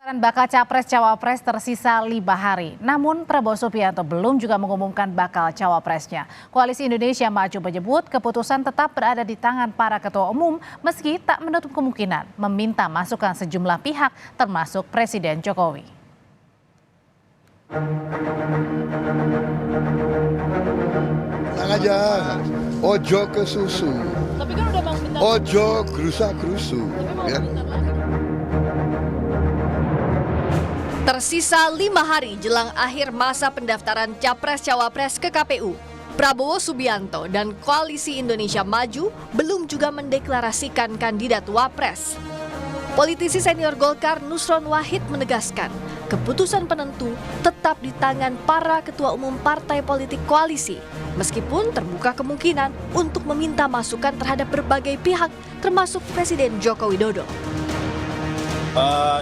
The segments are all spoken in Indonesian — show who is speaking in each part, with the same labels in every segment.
Speaker 1: Pendaftaran bakal Capres-Cawapres tersisa 5 hari. Namun Prabowo Subianto belum juga mengumumkan bakal cawapresnya. Koalisi Indonesia Maju menyebut keputusan tetap berada di tangan para ketua umum meski tak menutup kemungkinan meminta masukan sejumlah pihak termasuk Presiden Jokowi.
Speaker 2: Tenang aja, ojo ke susu,
Speaker 3: Tapi kan udah minta
Speaker 2: ojo gerusa-gerusu. Ya.
Speaker 3: Tersisa 5 hari jelang akhir masa pendaftaran Capres-Cawapres ke KPU. Prabowo Subianto dan Koalisi Indonesia Maju belum juga mendeklarasikan kandidat Wapres. Politisi senior Golkar Nusron Wahid menegaskan, keputusan penentu tetap di tangan para ketua umum partai politik koalisi, meskipun terbuka kemungkinan untuk meminta masukan terhadap berbagai pihak, termasuk Presiden Joko Widodo.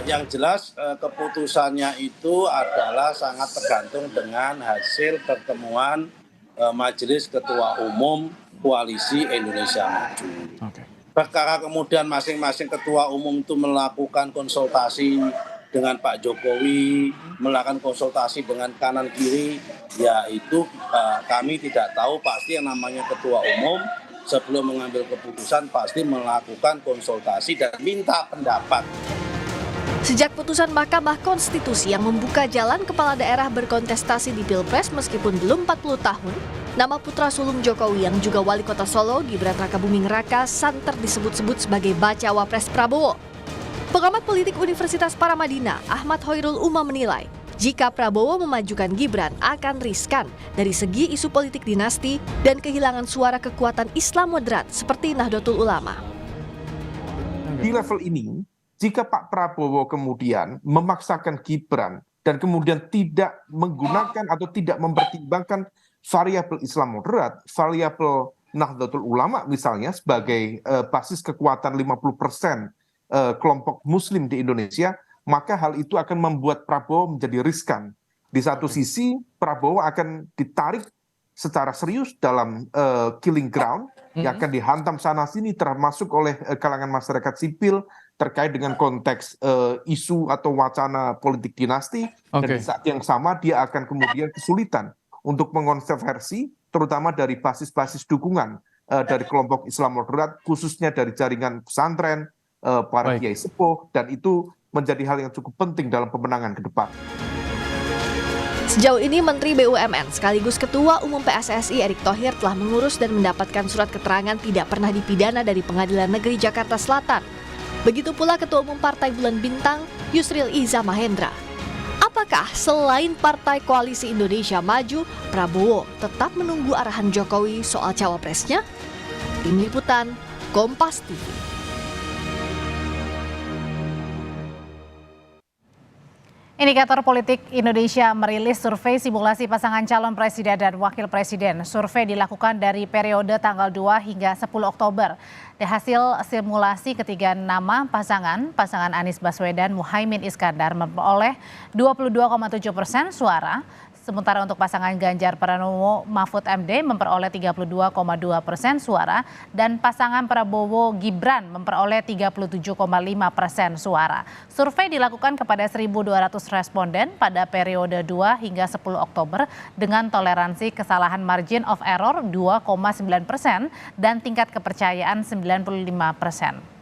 Speaker 4: Yang jelas keputusannya itu adalah sangat tergantung dengan hasil pertemuan Majelis Ketua Umum Koalisi Indonesia Maju. Perkara kemudian masing-masing ketua umum itu melakukan konsultasi dengan Pak Jokowi, melakukan konsultasi dengan kanan kiri, ya itu kami tidak tahu. Pasti yang namanya ketua umum sebelum mengambil keputusan pasti melakukan konsultasi dan minta pendapat.
Speaker 3: Sejak putusan Mahkamah Konstitusi yang membuka jalan kepala daerah berkontestasi di Pilpres meskipun belum 40 tahun, nama putra sulung Jokowi yang juga wali kota Solo, Gibran Rakabuming Raka, santer disebut-sebut sebagai bacawa pres Prabowo. Pengamat politik Universitas Paramadina, Ahmad Hoirul Umam menilai, jika Prabowo memajukan Gibran akan riskan dari segi isu politik dinasti dan kehilangan suara kekuatan Islam moderat seperti Nahdlatul Ulama.
Speaker 5: Di level ini, jika Pak Prabowo kemudian memaksakan Gibran dan kemudian tidak menggunakan atau tidak mempertimbangkan variabel Islam moderat, variabel Nahdlatul Ulama misalnya sebagai basis kekuatan 50% kelompok Muslim di Indonesia, maka hal itu akan membuat Prabowo menjadi riskan. Di satu sisi, Prabowo akan ditarik secara serius dalam killing ground yang akan dihantam sana-sini termasuk oleh kalangan masyarakat sipil terkait dengan konteks isu atau wacana politik dinasti. Dan di saat yang sama dia akan kemudian kesulitan untuk mengonversi terutama dari basis-basis dukungan dari kelompok Islam moderat, khususnya dari jaringan pesantren, para kiai sepuh, dan itu menjadi hal yang cukup penting dalam pemenangan ke depan.
Speaker 3: Sejauh ini Menteri BUMN sekaligus Ketua Umum PSSI Erick Thohir telah mengurus dan mendapatkan surat keterangan tidak pernah dipidana dari Pengadilan Negeri Jakarta Selatan. Begitu pula Ketua Umum Partai Bulan Bintang Yusril Iza Mahendra. Apakah selain Partai Koalisi Indonesia Maju, Prabowo tetap menunggu arahan Jokowi soal cawapresnya? Tim Liputan, Kompas TV.
Speaker 1: Indikator Politik Indonesia merilis survei simulasi pasangan calon presiden dan wakil presiden. Survei dilakukan dari periode tanggal 2 hingga 10 Oktober. Dari hasil simulasi ketiga nama pasangan Anies Baswedan Muhaimin Iskandar memperoleh 22,7% suara. Sementara untuk pasangan Ganjar Pranowo Mahfud MD memperoleh 32,2% suara dan pasangan Prabowo Gibran memperoleh 37,5% suara. Survei dilakukan kepada 1.200 responden pada periode 2 hingga 10 Oktober dengan toleransi kesalahan margin of error 2,9% dan tingkat kepercayaan 95%.